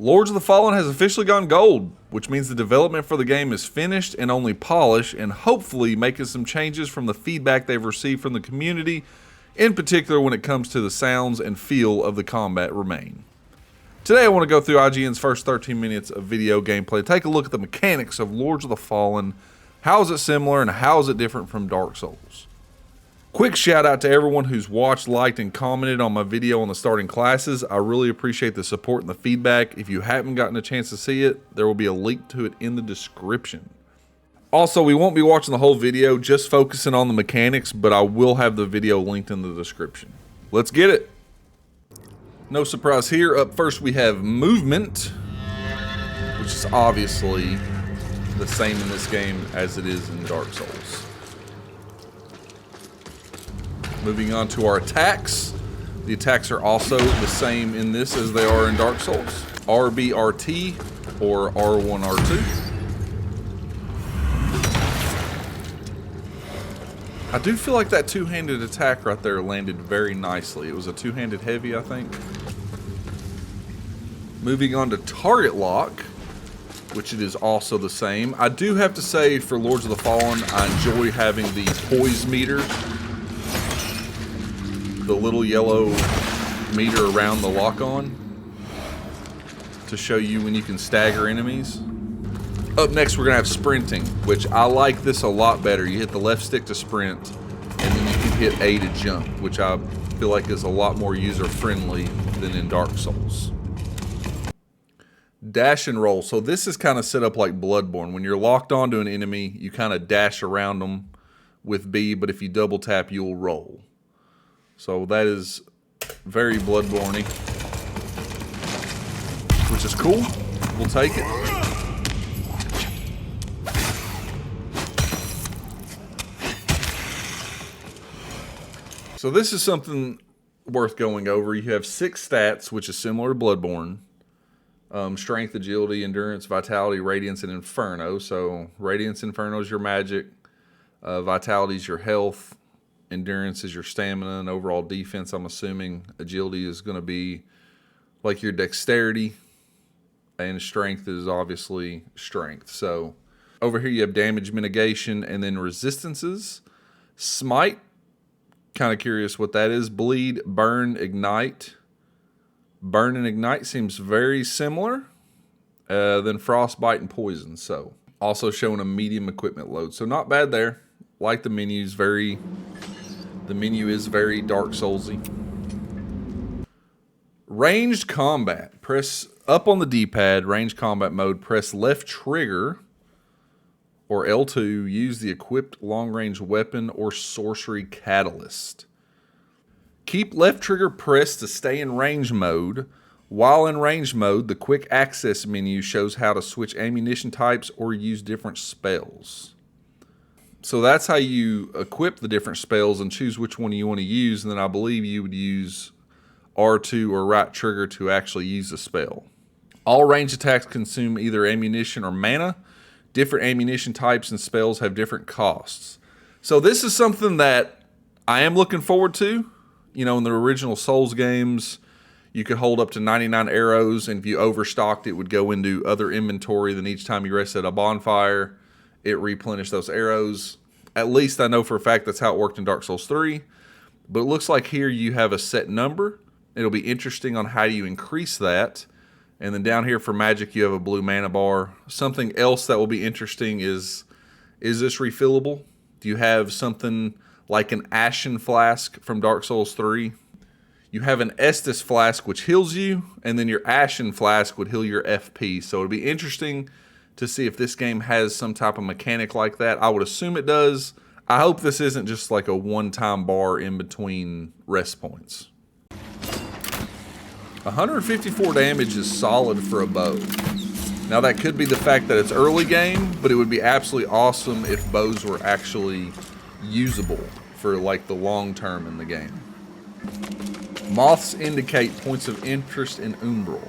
Lords of the Fallen has officially gone gold, which means the development for the game is finished and only polished, and hopefully making some changes from the feedback they've received from the community, in particular when it comes to the sounds and feel of the combat remain. Today I want to go through IGN's first 13 minutes of video gameplay, take a look at the mechanics of Lords of the Fallen, how is it similar and how is it different from Dark Souls. Quick shout out to everyone who's watched, liked, and commented on my video on the starting classes. I really appreciate the support and the feedback. If you haven't gotten a chance to see it, there will be a link to it in the description. Also, we won't be watching the whole video, just focusing on the mechanics, but I will have the video linked in the description. Let's get it. No surprise here. Up first we have movement, which is obviously the same in this game as it is in Dark Souls. Moving on to our attacks. The attacks are also the same in this as they are in Dark Souls. RB-RT or R1-R2. I do feel like that two-handed attack right there landed very nicely. It was a two-handed heavy, I think. Moving on to target lock, which it is also the same. I do have to say, for Lords of the Fallen, I enjoy having the poise meter. The little yellow meter around the lock-on to show you when you can stagger enemies. Up next we're going to have sprinting, which I like this a lot better. You hit the left stick to sprint, and then you can hit A to jump, which I feel like is a lot more user-friendly than in Dark Souls. Dash and roll. So this is kind of set up like Bloodborne. When you're locked onto an enemy, you kind of dash around them with B, but if you double tap, you'll roll. So that is very Bloodborne-y, which is cool. We'll take it. So this is something worth going over. You have 6 stats, which is similar to Bloodborne. Strength, agility, endurance, vitality, radiance, and inferno. So radiance, inferno is your magic. Vitality is your health. Endurance is your stamina, and overall defense, I'm assuming. Agility is going to be like your dexterity, and strength is obviously strength. So over here you have damage mitigation and then resistances. Smite, kind of curious what that is. Bleed, burn, ignite. Burn and ignite seems very similar. Then frostbite and poison. So also showing a medium equipment load. So not bad there. Like the menus, the menu is very Dark Soulsy. Ranged combat. Press up on the D-pad, ranged combat mode. Press left trigger or L2. Use the equipped long-range weapon or sorcery catalyst. Keep left trigger pressed to stay in range mode. While in range mode, the quick access menu shows how to switch ammunition types or use different spells. So that's how you equip the different spells and choose which one you want to use. And then I believe you would use R2 or right trigger to actually use the spell. All ranged attacks consume either ammunition or mana. Different ammunition types and spells have different costs. So this is something that I am looking forward to. You know, in the original Souls games, you could hold up to 99 arrows, and if you overstocked, it would go into other inventory. Then each time you rest at a bonfire, it replenished those arrows. At least I know for a fact that's how it worked in Dark Souls 3. But it looks like here you have a set number. It'll be interesting on how you increase that. And then down here for magic, you have a blue mana bar. Something else that will be interesting is this refillable? Do you have something like an Ashen Flask from Dark Souls 3? You have an Estus Flask, which heals you, and then your Ashen Flask would heal your FP. So it'll be interesting to see if this game has some type of mechanic like that. I would assume it does. I hope this isn't just like a one-time bar in between rest points. 154 damage is solid for a bow. Now that could be the fact that it's early game, but it would be absolutely awesome if bows were actually usable for like the long term in the game. Moths indicate points of interest in Umbral.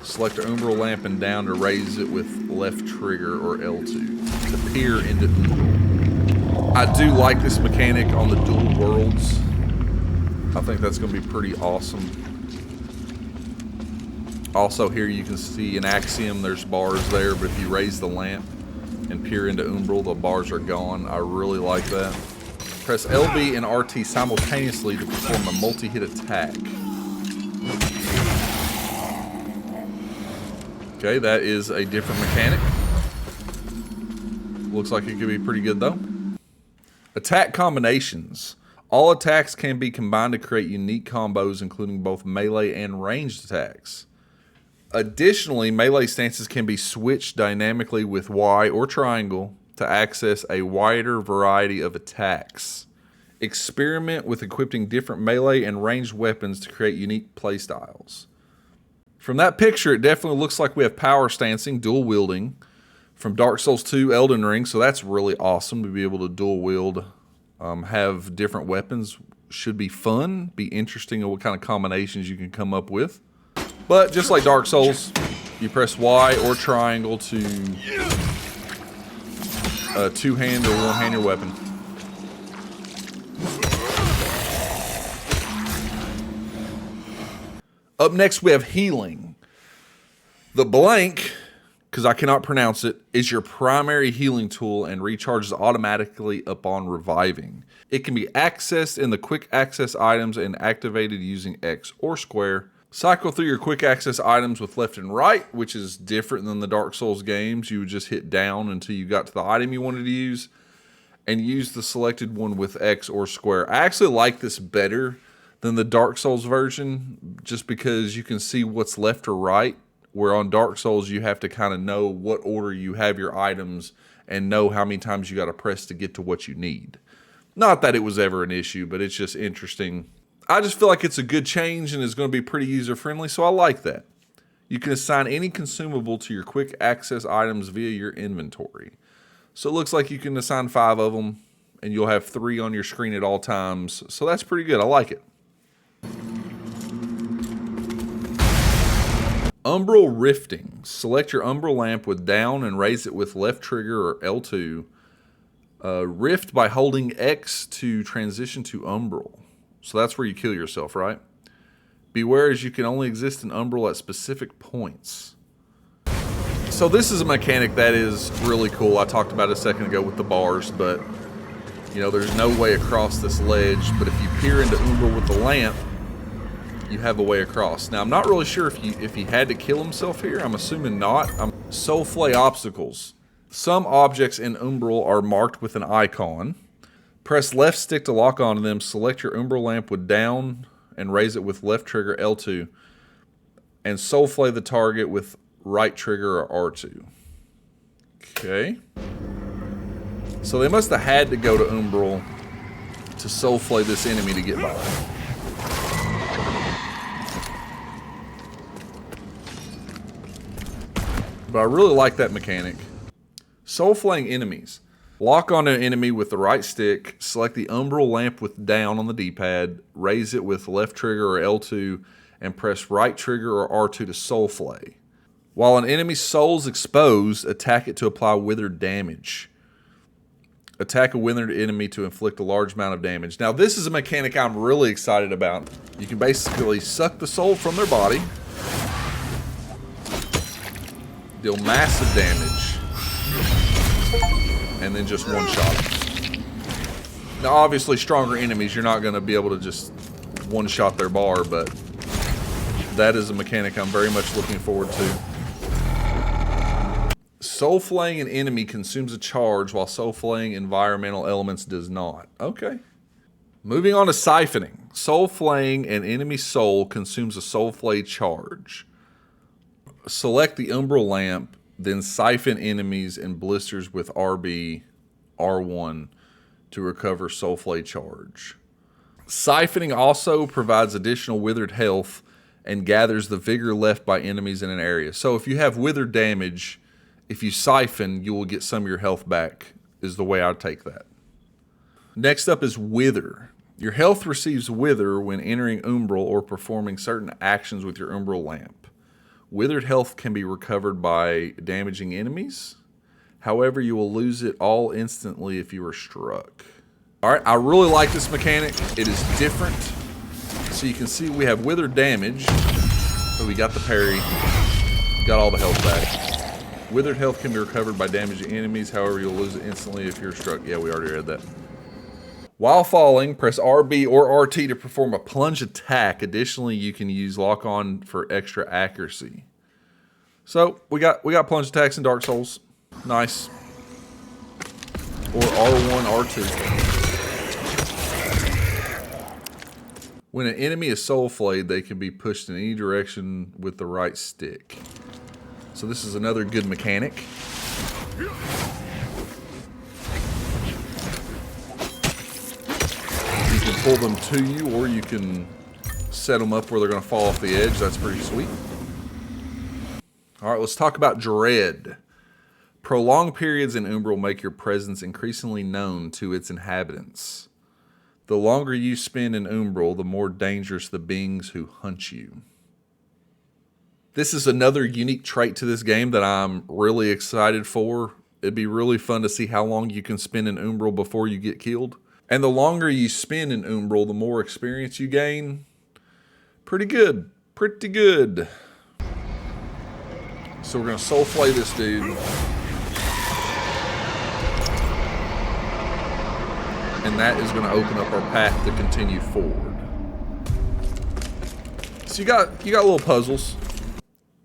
Select an Umbral lamp and down to raise it with left trigger or L2 to peer into Umbral. I do like this mechanic on the dual worlds. I think that's going to be pretty awesome. Also here you can see in Axiom there's bars there, but if you raise the lamp and peer into Umbral, the bars are gone. I really like that. Press LB and RT simultaneously to perform a multi-hit attack. Okay, that is a different mechanic. Looks like it could be pretty good though. Attack combinations. All attacks can be combined to create unique combos, including both melee and ranged attacks. Additionally, melee stances can be switched dynamically with Y or triangle to access a wider variety of attacks. Experiment with equipping different melee and ranged weapons to create unique playstyles. From that picture, it definitely looks like we have power stancing, dual wielding, from Dark Souls 2, Elden Ring, so that's really awesome to be able to dual wield, have different weapons. Should be fun, be interesting of what kind of combinations you can come up with. But just like Dark Souls, you press Y or triangle to two-hand or one-hand your weapon. Up next we have healing. The blank, because I cannot pronounce it, is your primary healing tool and recharges automatically upon reviving. It can be accessed in the quick access items and activated using X or square. Cycle through your quick access items with left and right, which is different than the Dark Souls games. You would just hit down until you got to the item you wanted to use, and use the selected one with X or square. I actually like this better than the Dark Souls version, just because you can see what's left or right, where on Dark Souls you have to kind of know what order you have your items and know how many times you got to press to get to what you need. Not that it was ever an issue, but it's just interesting. I just feel like it's a good change and is going to be pretty user-friendly, so I like that. You can assign any consumable to your quick access items via your inventory. So it looks like you can assign 5 of them, and you'll have 3 on your screen at all times. So that's pretty good. I like it. Umbral rifting. Select your Umbral lamp with down and raise it with left trigger or L2. Rift by holding X to transition to Umbral. So that's where you kill yourself, right? Beware, as you can only exist in Umbral at specific points. So this is a mechanic that is really cool. I talked about it a second ago with the bars, but you know, there's no way across this ledge. But if you peer into Umbral with the lamp, you have a way across. Now, I'm not really sure if he had to kill himself here. I'm assuming not. Soul Flay obstacles. Some objects in Umbral are marked with an icon. Press left stick to lock onto them. Select your Umbral lamp with down and raise it with left trigger L2. And Soul Flay the target with right trigger or R2. Okay. So they must have had to go to Umbral to Soul Flay this enemy to get by. But I really like that mechanic. Soul Flaying enemies. Lock on an enemy with the right stick, select the Umbral lamp with down on the D-pad, raise it with left trigger or L2, and press right trigger or R2 to Soul Flay. While an enemy's soul is exposed, attack it to apply withered damage. Attack a withered enemy to inflict a large amount of damage. Now this is a mechanic I'm really excited about. You can basically suck the soul from their body, deal massive damage, and then just one shot. Now obviously stronger enemies, you're not going to be able to just one shot their bar, but that is a mechanic I'm very much looking forward to. Soul Flaying an enemy consumes a charge, while Soul Flaying environmental elements does not. Okay. Moving on to siphoning. Soul Flaying an enemy soul consumes a Soul Flay charge. Select the Umbral lamp, then siphon enemies and blisters with RB, R1 to recover Soul Flay charge. Siphoning also provides additional withered health and gathers the vigor left by enemies in an area. So if you have withered damage, if you siphon, you will get some of your health back, is the way I take that. Next up is Wither. Your health receives Wither when entering Umbral or performing certain actions with your Umbral lamp. Withered health can be recovered by damaging enemies. However, you will lose it all instantly if you are struck. Alright, I really like this mechanic. It is different. So you can see we have withered damage. So we got the parry. Got all the health back. Withered health can be recovered by damaging enemies. However, you'll lose it instantly if you're struck. Yeah, we already read that. While falling, press RB or RT to perform a plunge attack. Additionally, you can use lock on for extra accuracy. So we got plunge attacks in Dark Souls. Nice. Or R1, R2. When an enemy is soul flayed, they can be pushed in any direction with the right stick. So this is another good mechanic. You can pull them to you, or you can set them up where they're going to fall off the edge. That's pretty sweet. All right, let's talk about dread. Prolonged periods in Umbral make your presence increasingly known to its inhabitants. The longer you spend in Umbral, the more dangerous the beings who hunt you. This is another unique trait to this game that I'm really excited for. It'd be really fun to see how long you can spend in Umbral before you get killed. And the longer you spend in Umbral, the more experience you gain. Pretty good. Pretty good. So we're going to soul flay this dude. And that is going to open up our path to continue forward. So you got little puzzles.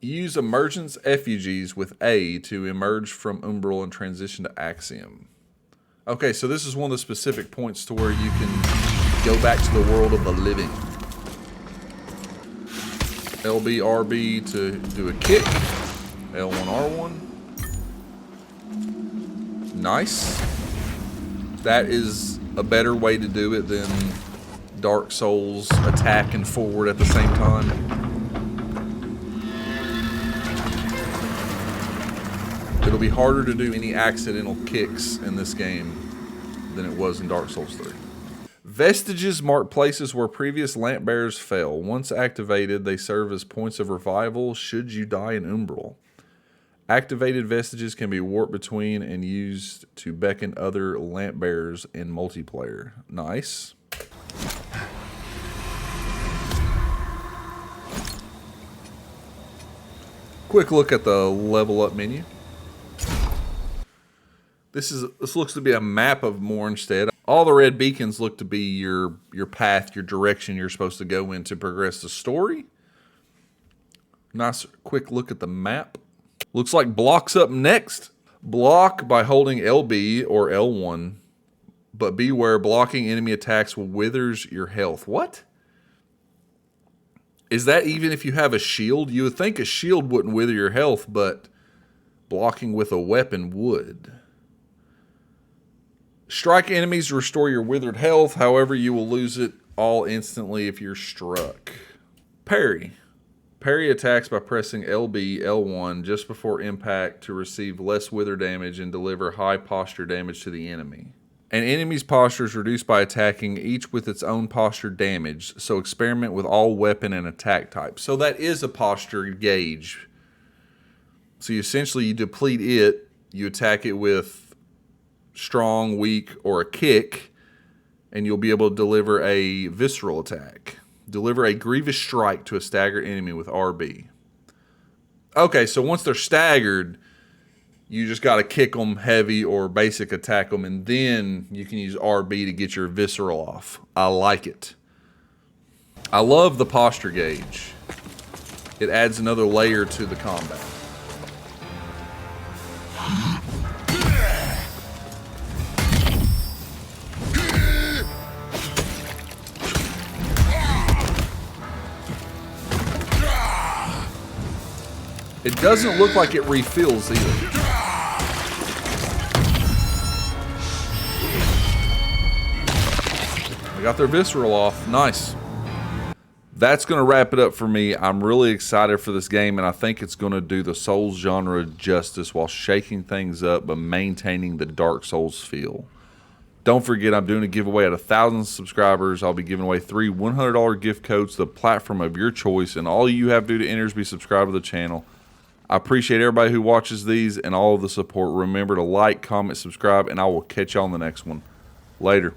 Use emergence effigies with A to emerge from Umbral and transition to Axiom. Okay, so this is one of the specific points to where you can go back to the world of the living. LB, RB to do a kick. L1, R1. Nice. That is a better way to do it than Dark Souls attack and forward at the same time. It'll be harder to do any accidental kicks in this game than it was in Dark Souls 3. Vestiges mark places where previous lamp bearers fell. Once activated, they serve as points of revival should you die in Umbral. Activated vestiges can be warped between and used to beckon other lamp bearers in multiplayer. Nice. Quick look at the level up menu. This looks to be a map of Mornstead. All the red beacons look to be your path, your direction you're supposed to go in to progress the story. Nice quick look at the map. Looks like block's up next. Block by holding LB or L1, but beware, blocking enemy attacks withers your health. What? Is that even if you have a shield? You would think a shield wouldn't wither your health, but blocking with a weapon would. Strike enemies to restore your withered health. However, you will lose it all instantly if you're struck. Parry. Parry attacks by pressing LB, L1 just before impact to receive less wither damage and deliver high posture damage to the enemy. An enemy's posture is reduced by attacking each with its own posture damage, so experiment with all weapon and attack types. So that is a posture gauge. So you deplete it, you attack it with strong, weak, or a kick, and you'll be able to deliver a visceral attack. Deliver a grievous strike to a staggered enemy with RB. Okay, so once they're staggered, you just got to kick them heavy or basic attack them, and then you can use RB to get your visceral off. I like it. I love the posture gauge. It adds another layer to the combat. It doesn't look like it refills either. They got their visceral off. Nice. That's going to wrap it up for me. I'm really excited for this game, and I think it's going to do the Souls genre justice while shaking things up but maintaining the Dark Souls feel. Don't forget, I'm doing a giveaway at 1,000 subscribers. I'll be giving away 3 $100 gift codes to the platform of your choice, and all you have to do to enter is be subscribed to the channel. I appreciate everybody who watches these and all of the support. Remember to like, comment, subscribe, and I will catch you on the next one. Later.